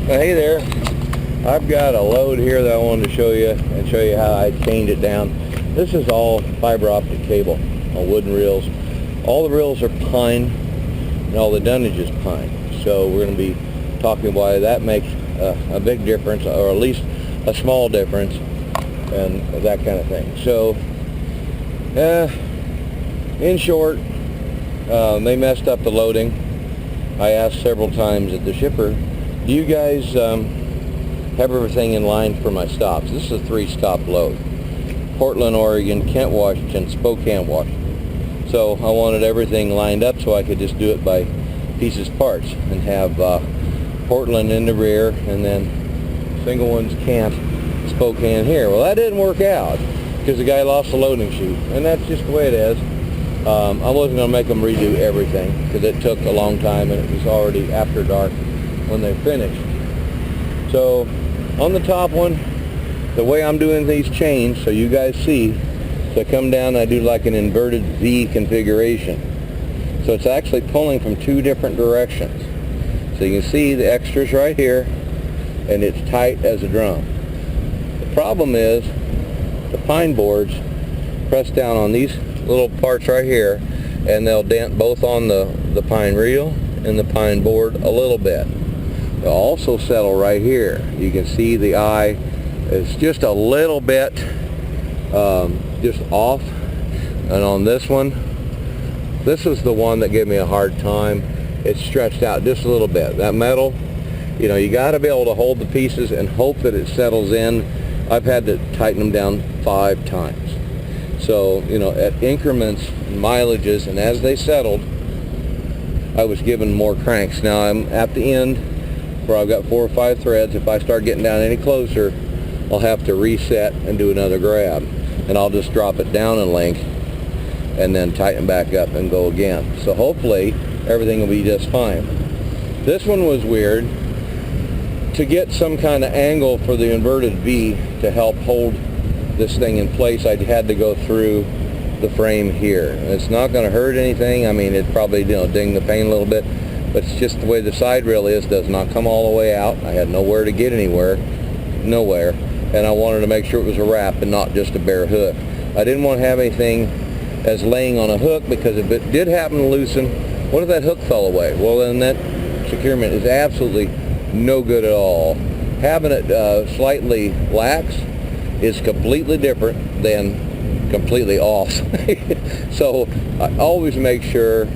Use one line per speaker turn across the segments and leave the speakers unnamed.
Hey there, I've got a load here that I wanted to show you and show you how I chained it down. This is all fiber optic cable on wooden reels. All the reels are pine and all the dunnage is pine. So we're going to be talking why that makes a big difference, or at least a small difference, and that kind of thing. So in short, they messed up the loading. I asked several times at the shipper, do you guys have everything in line for my stops? This is a 3-stop load. Portland, Oregon, Kent, Washington, Spokane, Washington. So I wanted everything lined up so I could just do it by pieces, parts, and have Portland in the rear and then single ones Kent, Spokane here. Well, that didn't work out because the guy lost the loading chute, and that's just the way it is. I wasn't going to make them redo everything because it took a long time and it was already after dark when they finished. So on the top one, the way I'm doing these chains, so you guys see, so I come down and I do like an inverted V configuration. So it's actually pulling from 2 different directions. So you can see the extras right here, and it's tight as a drum. The problem is the pine boards press down on these little parts right here, and they'll dent both on the pine reel and the pine board a little bit. They'll also settle right here. You can see the eye is just a little bit just off. And on this one, this is the one that gave me a hard time. It's stretched out just a little bit. That metal, you know, you got to be able to hold the pieces and hope that it settles in. I've had to tighten them down 5 times. So, you know, at increments, mileages, and as they settled, I was given more cranks. Now I'm at the end where I've got 4 or 5 threads. If I start getting down any closer, I'll have to reset and do another grab. And I'll just drop it down in length and then tighten back up and go again. So hopefully everything will be just fine. This one was weird. To get some kind of angle for the inverted V to help hold this thing in place, I had to go through the frame here. It's not going to hurt anything. I mean, it probably, you know, ding the paint a little bit, but it's just the way the side rail is. Does not come all the way out. I had nowhere to get nowhere, and I wanted to make sure it was a wrap and not just a bare hook. I didn't want to have anything as laying on a hook, because if it did happen to loosen, what if that hook fell away? Well, then that securement is absolutely no good at all. Having it slightly lax is completely different than completely off. So I always make sure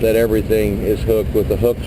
that everything is hooked with the hooks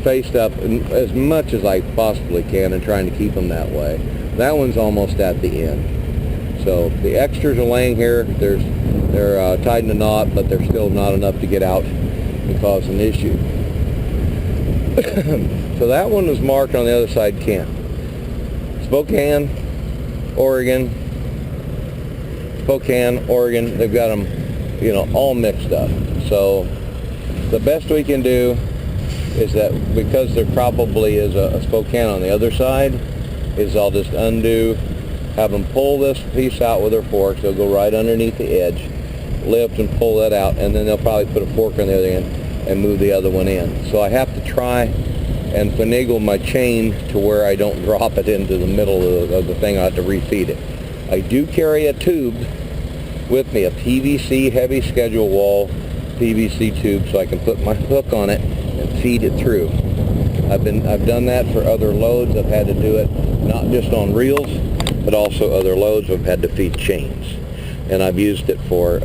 faced up as much as I possibly can, and trying to keep them that way. That one's almost at the end. So the extras are laying here. They're tied in a knot, but they're still not enough to get out and cause an issue. So that one was marked on the other side, Kent. Spokane, Oregon, they've got them, you know, all mixed up. So the best we can do is that, because there probably is a Spokane on the other side, is I'll just undo, have them pull this piece out with their forks. They'll go right underneath the edge, lift and pull that out, and then they'll probably put a fork on the other end and move the other one in. So I have to try and finagle my chain to where I don't drop it into the middle of the thing. I have to refeed it. I do carry a tube with me, a PVC heavy schedule wall PVC tube, so I can put my hook on it and feed it through. I've done that for other loads. I've had to do it not just on reels, but also other loads I've had to feed chains. And I've used it for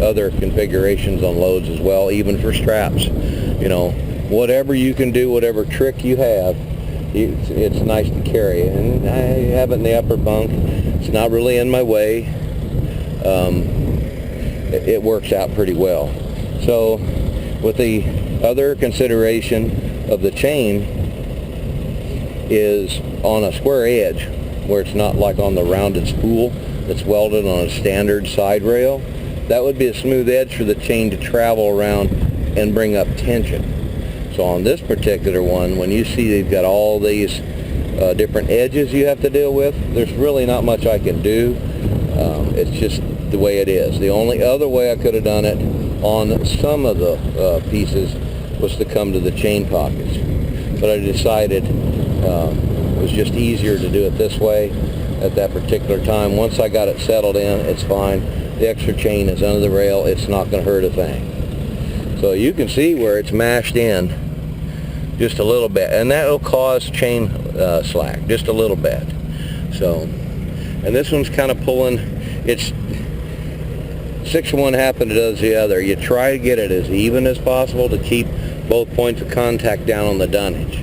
other configurations on loads as well, even for straps. You know, whatever you can do, whatever trick you have, it's nice to carry. And I have it in the upper bunk. It's not really in my way. It works out pretty well. So with the other consideration of the chain is on a square edge, where it's not like on the rounded spool that's welded on a standard side rail. That would be a smooth edge for the chain to travel around and bring up tension. So on this particular one, when you see they've got all these different edges you have to deal with, there's really not much I can do. It's just the way it is. The only other way I could have done it on some of the pieces was to come to the chain pockets. But I decided It was just easier to do it this way at that particular time. Once I got it settled in, it's fine. The extra chain is under the rail. It's not going to hurt a thing. So you can see where it's mashed in just a little bit, and that will cause chain slack just a little bit. So, and this one's kind of pulling. It's 6 of one, half and it does the other. You try to get it as even as possible to keep both points of contact down on the dunnage.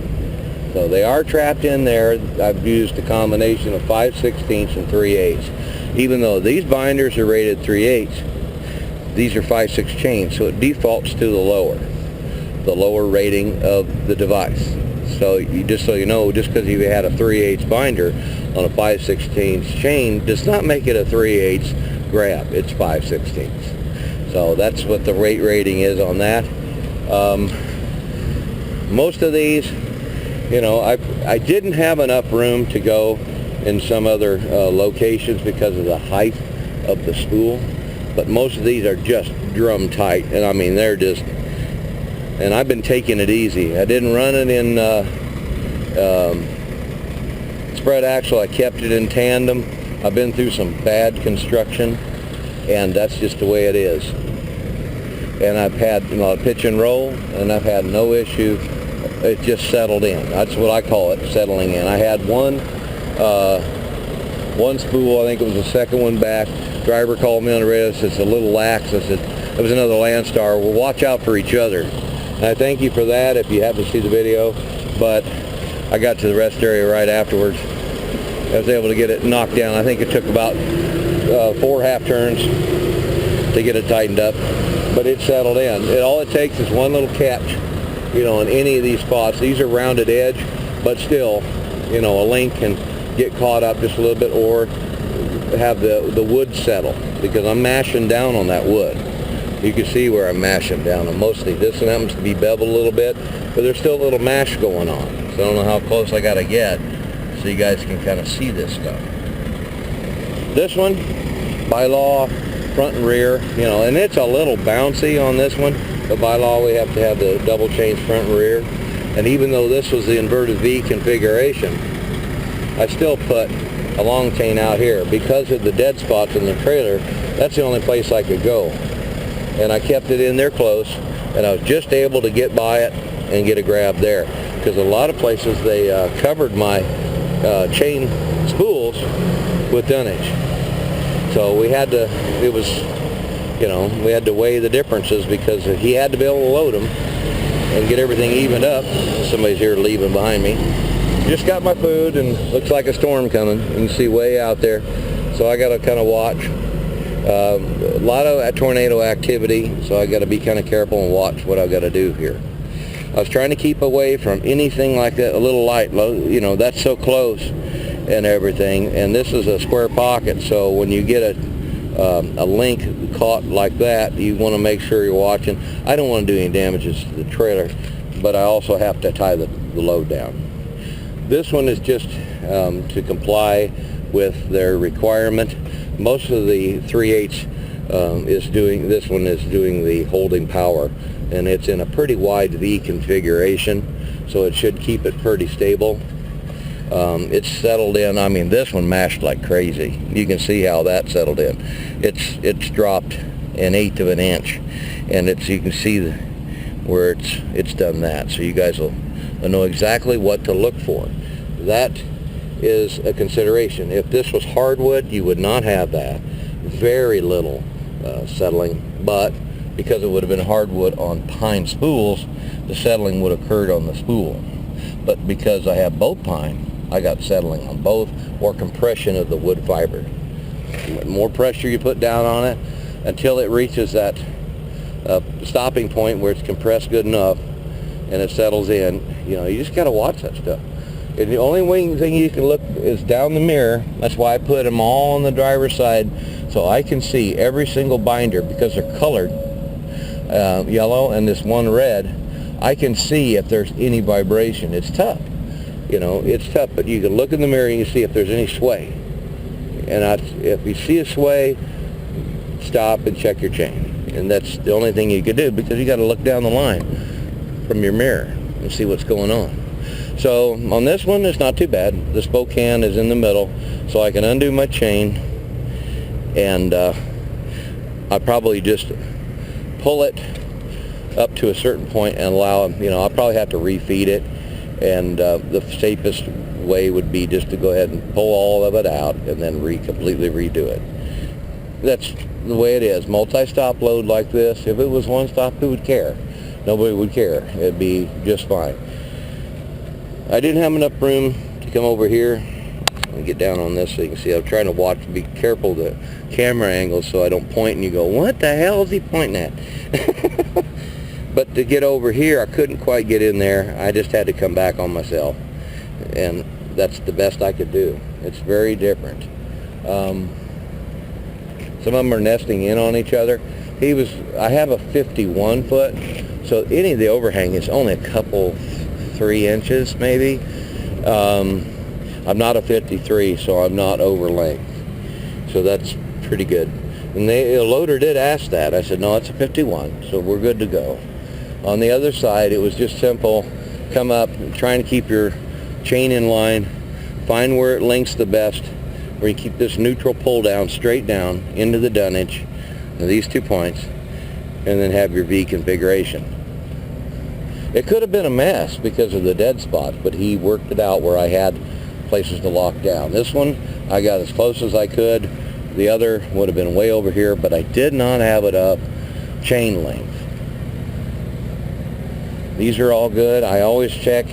So they are trapped in there. I've used a combination of 5/16 and 3/8. Even though these binders are rated 3/8, these are 5/6 chains, so it defaults to the lower rating of the device. So just so you know, just because you had a 3/8 binder on a 5/16 chain does not make it a 3/8 grab. It's 5/16. So that's what the rate rating is on that. Most of these, I didn't have enough room to go in some other locations because of the height of the spool, but most of these are just drum tight, and I mean they're just, and I've been taking it easy. I didn't run it in spread axle. I kept it in tandem. I've been through some bad construction, and that's just the way it is. And I've had pitch and roll, and I've had no issue. It just settled in. That's what I call it, settling in. I had one spool, I think it was the second one back. Driver called me on the radio, said it's a little lax. I said, it was another Landstar. Well, watch out for each other. And I thank you for that if you happen to see the video, but I got to the rest area right afterwards. I was able to get it knocked down. I think it took about 4 half turns to get it tightened up, but it settled in. All it takes is one little catch, in any of these spots. These are rounded edge, but still, a link can get caught up just a little bit, or have the wood settle, because I'm mashing down on that wood. You can see where I'm mashing down on mostly. This one happens to be beveled a little bit, but there's still a little mash going on. So I don't know how close I got to get so you guys can kind of see this stuff. This one, by law, front and rear, and it's a little bouncy on this one, but by law we have to have the double chains front and rear. And even though this was the inverted V configuration, I still put a long chain out here because of the dead spots in the trailer. That's the only place I could go, and I kept it in there close, and I was just able to get by it and get a grab there, because a lot of places they covered my chain spools with dunnage. So we had to, we had to weigh the differences, because he had to be able to load them and get everything evened up. Somebody's here leaving behind me. Just got my food, and looks like a storm coming. You can see way out there. So I got to kind of watch. A lot of tornado activity, so I got to be kind of careful and watch what I got to do here. I was trying to keep away from anything like that, a little light, that's so close and everything. And this is a square pocket, so when you get a link caught like that, you want to make sure you're watching. I don't want to do any damages to the trailer, but I also have to tie the load down. This one is just to comply with their requirement. Most of the 3/8 this one is doing the holding power, and it's in a pretty wide V configuration, so it should keep it pretty stable. It's settled in. I mean, this one mashed like crazy. You can see how that settled in. It's dropped 1/8 of an inch, and you can see where it's done that. So you guys will know exactly what to look for. That is a consideration. If this was hardwood, you would not have that. Very little settling, but because it would have been hardwood on pine spools, the settling would have occurred on the spool. But because I have both pine, I got settling on both, or compression of the wood fiber. The more pressure you put down on it until it reaches that stopping point where it's compressed good enough and it settles in, you just got to watch that stuff. And the only thing you can look is down the mirror. That's why I put them all on the driver's side, so I can see every single binder, because they're colored yellow and this one red. I can see if there's any vibration. It's tough. It's tough, but you can look in the mirror and you see if there's any sway. And if you see a sway, stop and check your chain. And that's the only thing you could do, because you got to look down the line from your mirror and see what's going on. So on this one, it's not too bad. The spoke can is in the middle, so I can undo my chain, and I probably just pull it up to a certain point and allow, I'll probably have to refeed it, and the safest way would be just to go ahead and pull all of it out and then completely redo it. That's the way it is. Multi-stop load like this, if it was one stop, who would care? Nobody would care. It'd be just fine. I didn't have enough room to come over here. Let me get down on this so you can see. I'm trying to be careful of the camera angle so I don't point and you go, what the hell is he pointing at? But to get over here, I couldn't quite get in there. I just had to come back on myself, and that's the best I could do. It's very different. Some of them are nesting in on each other. I have a 51 foot, so any of the overhang is only a couple, 3 inches maybe. I'm not a 53, so I'm not over length, so that's pretty good. And the loader did ask that. I said, no, it's a 51, so we're good to go. On the other side, it was just simple. Come up, trying to keep your chain in line, find where it links the best, where you keep this neutral pull down, straight down into the dunnage, these 2 points, and then have your V configuration. It could have been a mess because of the dead spots, but he worked it out where I had places to lock down. This one, I got as close as I could. The other would have been way over here, but I did not have it up chain length. These are all good. I always check.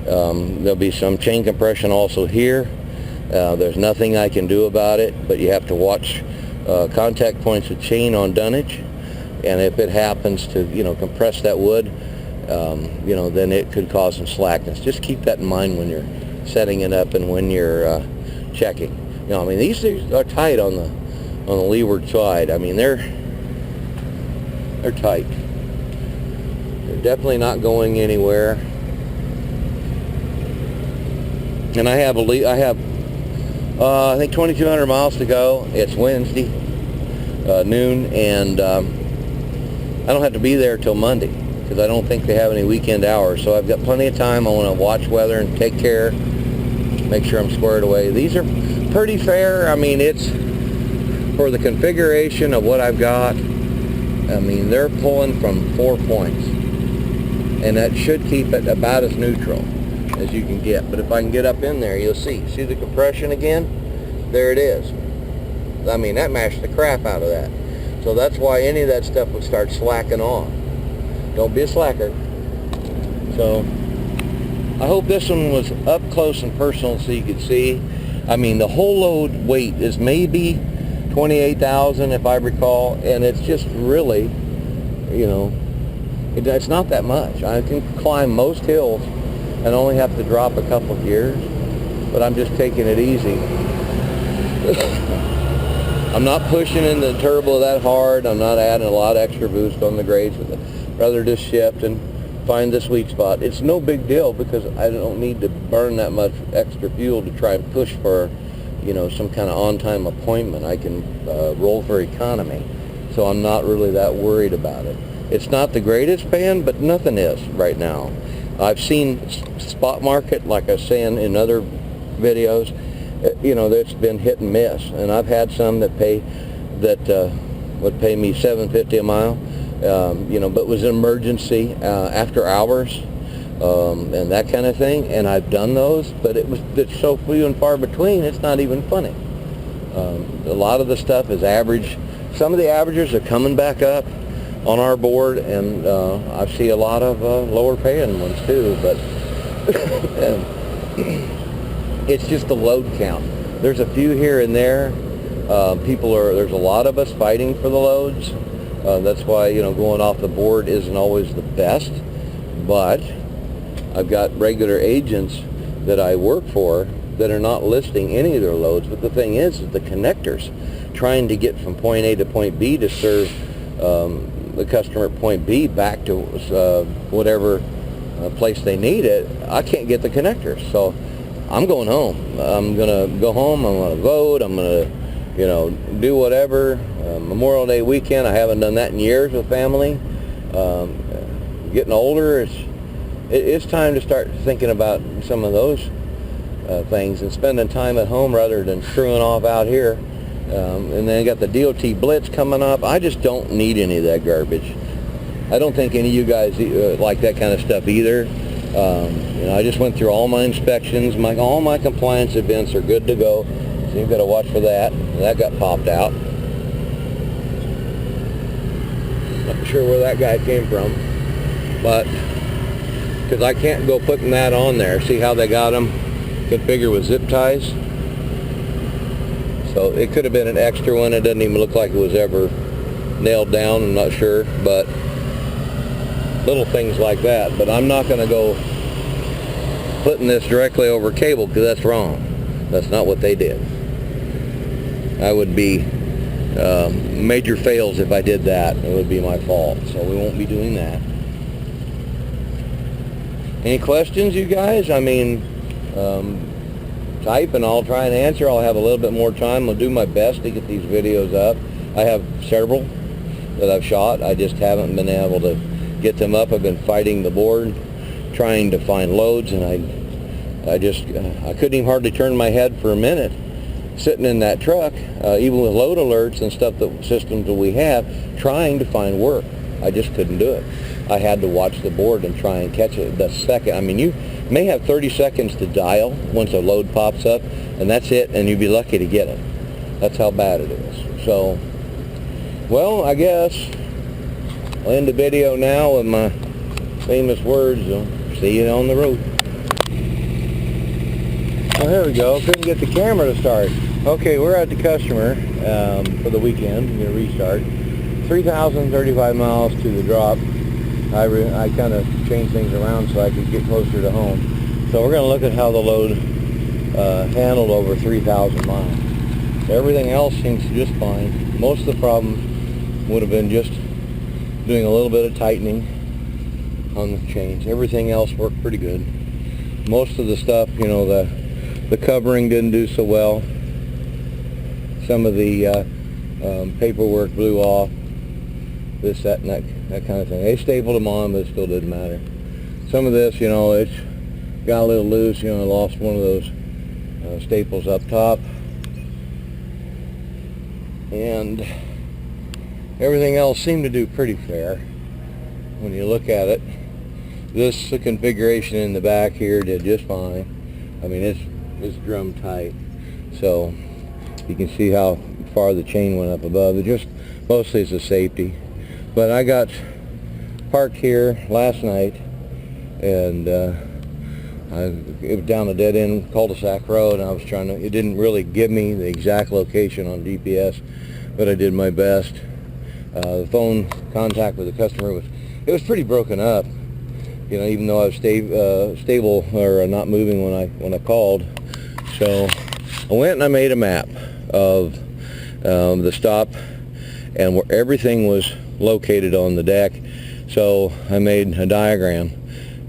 There'll be some chain compression also here. There's nothing I can do about it, but you have to watch contact points of chain on dunnage, and if it happens to compress that wood, then it could cause some slackness. Just keep that in mind when you're setting it up and when you're checking. These are tight on the leeward side. They're tight. They're definitely not going anywhere. And I think 2,200 miles to go. It's Wednesday noon, and I don't have to be there till Monday because I don't think they have any weekend hours. So I've got plenty of time. I want to watch weather and take care, make sure I'm squared away. These are pretty fair. It's for the configuration of what I've got. They're pulling from 4 points, and that should keep it about as neutral as you can get. But if I can get up in there, you'll see the compression again. There it is. That mashed the crap out of that. So that's why any of that stuff would start slacking on. Don't be a slacker. So I hope this one was up close and personal so you could see. The whole load weight is maybe 28,000 if I recall, and it's just really, it's not that much. I can climb most hills and only have to drop a couple of gears, but I'm just taking it easy. I'm not pushing in the turbo that hard. I'm not adding a lot of extra boost on the grades. Rather just shift and find the sweet spot. It's no big deal because I don't need to burn that much extra fuel to try and push for, some kind of on-time appointment. I can roll for economy, so I'm not really that worried about it. It's not the greatest pan, but nothing is right now. I've seen spot market, like I was saying in other videos, that's been hit and miss, and I've had some that would pay me $7.50 a mile, but was an emergency after hours, and that kind of thing, and I've done those, but it's so few and far between, it's not even funny. A lot of the stuff is average. Some of the averages are coming back up on our board, and I see a lot of lower paying ones too, but it's just the load count. There's a few here and there. There's a lot of us fighting for the loads. That's why, going off the board isn't always the best, but I've got regular agents that I work for that are not listing any of their loads, but the thing is the connectors trying to get from point A to point B to serve the customer at point B back to whatever place they need it. I can't get the connectors, so I'm going home. I'm gonna go home. I'm gonna vote. I'm gonna do whatever. Memorial Day weekend, I haven't done that in years with family. Getting older, it's time to start thinking about some of those things and spending time at home rather than screwing off out here. And then got the DOT blitz coming up. I just don't need any of that garbage. I don't think any of you guys like that kind of stuff either. You know, I just went through all my inspections. All my compliance events are good to go. So you've got to watch for that. That got popped out. Not sure where that guy came from, but because I can't go putting that on there. See how they got them configured with zip ties? So it could have been an extra one. It doesn't even look like it was ever nailed down. I'm not sure, but little things like that. But I'm not going to go putting this directly over cable because that's wrong. That's not what they did. I would be major fails if I did that. It would be my fault. So we won't be doing that. Any questions, you guys? I mean, type and I'll try and answer. I'll have a little bit more time. I'll do my best to get these videos up. I have several that I've shot. I just haven't been able to get them up. I've been fighting the board, trying to find loads, and I couldn't even hardly turn my head for a minute sitting in that truck, even with load alerts and stuff, the systems that we have, trying to find work. I just couldn't do it. I had to watch the board and try and catch it the second. I mean, you may have 30 seconds to dial once a load pops up, and that's it, and you'd be lucky to get it. That's how bad it is. So, well, I guess I'll end the video now with my famous words. See you on the road. Oh, here we go. Couldn't get the camera to start. Okay, we're at the customer for the weekend. I'm going to restart. 3,035 miles to the drop. I kind of changed things around so I could get closer to home. So we're going to look at how the load handled over 3,000 miles. Everything else seems just fine. Most of the problem would have been just doing a little bit of tightening on the chains. Everything else worked pretty good. Most of the stuff, you know, the covering didn't do so well. Some of the paperwork blew off. This, that, and that kind of thing. They stapled them on, but it still didn't matter. Some of this, you know, it's got a little loose. You know, I lost one of those staples up top. And everything else seemed to do pretty fair when you look at it. This configuration in the back here did just fine. I mean, it's drum tight. So you can see how far the chain went up above. It just mostly is a safety. But I got parked here last night, and it was down a dead-end cul-de-sac road, and I was trying to, it didn't really give me the exact location on GPS, but I did my best. The phone contact with the customer it was pretty broken up, you know, even though I was stable or not moving when I called. So I went and I made a map of the stop and where everything was located on the deck. So I made a diagram,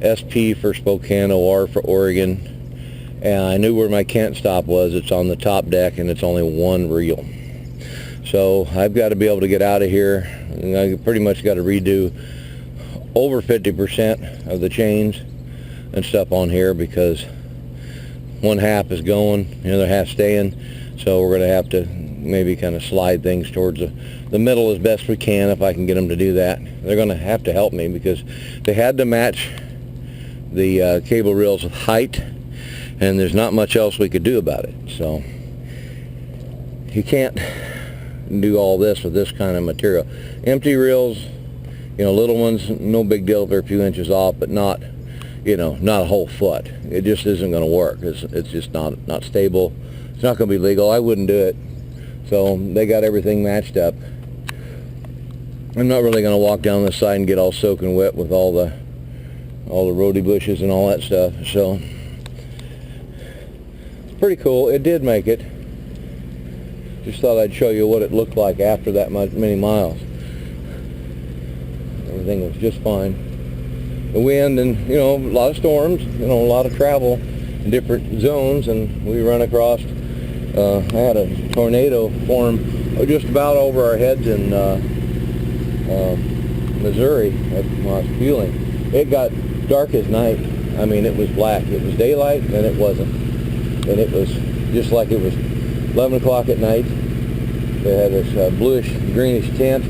SP for Spokane, OR for Oregon, and I knew where my Kent stop was. It's on the top deck, and it's only one reel. So I've got to be able to get out of here, and I pretty much got to redo over 50% of the chains and stuff on here because one half is going, the other half staying. So we're going to have to maybe kind of slide things towards the middle as best we can if I can get them to do that. They're going to have to help me because they had to match the cable reels with height, and there's not much else we could do about it. So you can't do all this with this kind of material. Empty reels, you know, little ones, no big deal if they're a few inches off, but not, you know, not a whole foot. It just isn't going to work. It's just not stable. It's not going to be legal. I wouldn't do it. So they got everything matched up. I'm not really going to walk down this side and get all soaking wet with all the rhodie bushes and all that stuff. So it's pretty cool. It did make it. Just thought I'd show you what it looked like after that many miles. Everything was just fine. The wind and, you know, a lot of storms, you know, a lot of travel in different zones, and we run across, I had a tornado form just about over our heads in Missouri when I was fueling. It got dark as night. I mean, it was black. It was daylight, and it wasn't. And it was just like it was 11 o'clock at night. It had this bluish, greenish tint.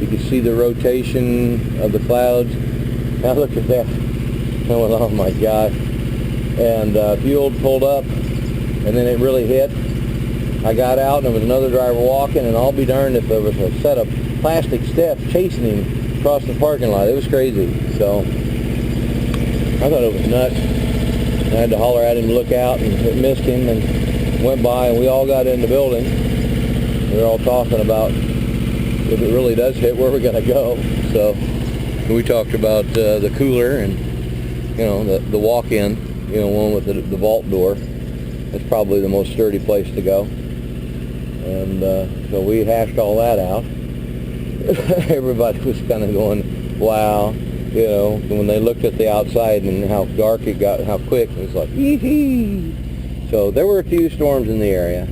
You could see the rotation of the clouds. I looked at that. I went, oh my God. And fuel pulled up, and then it really hit. I got out, and there was another driver walking, and I'll be darned if there was a set of plastic steps chasing him across the parking lot. It was crazy. So I thought it was nuts. I had to holler at him to look out, and it missed him, and went by, and we all got in the building. We were all talking about if it really does hit, where we're going to go. So we talked about the cooler and, you know, the walk-in, you know, one with the vault door. That's probably the most sturdy place to go. And so we hashed all that out. Everybody was kind of going, wow, you know, when they looked at the outside and how dark it got, how quick, it was like, ee-hee. So there were a few storms in the area.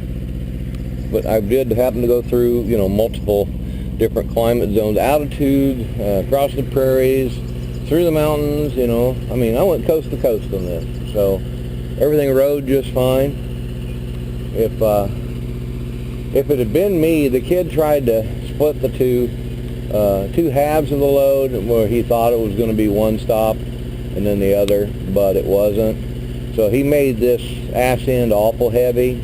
But I did happen to go through, you know, multiple different climate zones, altitude, across the prairies, through the mountains, you know. I mean, I went coast to coast on this. So everything rode just fine. If it had been me, the kid tried to split the two halves of the load, where he thought it was going to be one stop and then the other, but it wasn't. So he made this ass end awful heavy,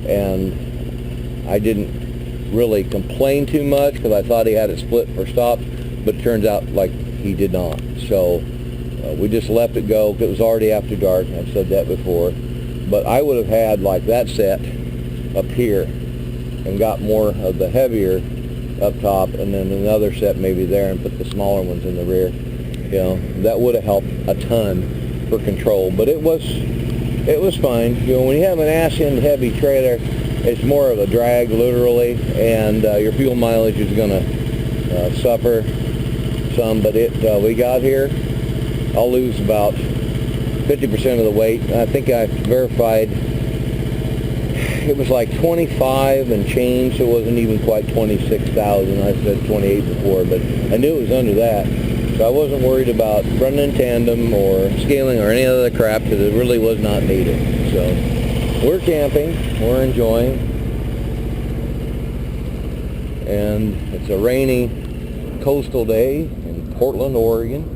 and I didn't really complain too much because I thought he had it split for stops, but it turns out like he did not. So we just left it go. It was already after dark. I've said that before. But I would have had like that set up here and got more of the heavier up top, and then another set maybe there, and put the smaller ones in the rear. You know, that would have helped a ton for control. But it was fine. You know, when you have an ass end heavy trailer, it's more of a drag, literally, and your fuel mileage is going to suffer some. But we got here, I'll lose about 50% of the weight. I think I verified it was like 25 and change, so it wasn't even quite 26,000. I said 28 before, but I knew it was under that. So I wasn't worried about running in tandem or scaling or any other crap, because it really was not needed. So we're camping, we're enjoying, and it's a rainy coastal day in Portland, Oregon.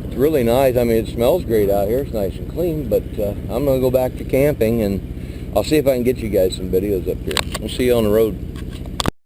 It's really nice. I mean, it smells great out here. It's nice and clean, but I'm going to go back to camping, and I'll see if I can get you guys some videos up here. We'll see you on the road.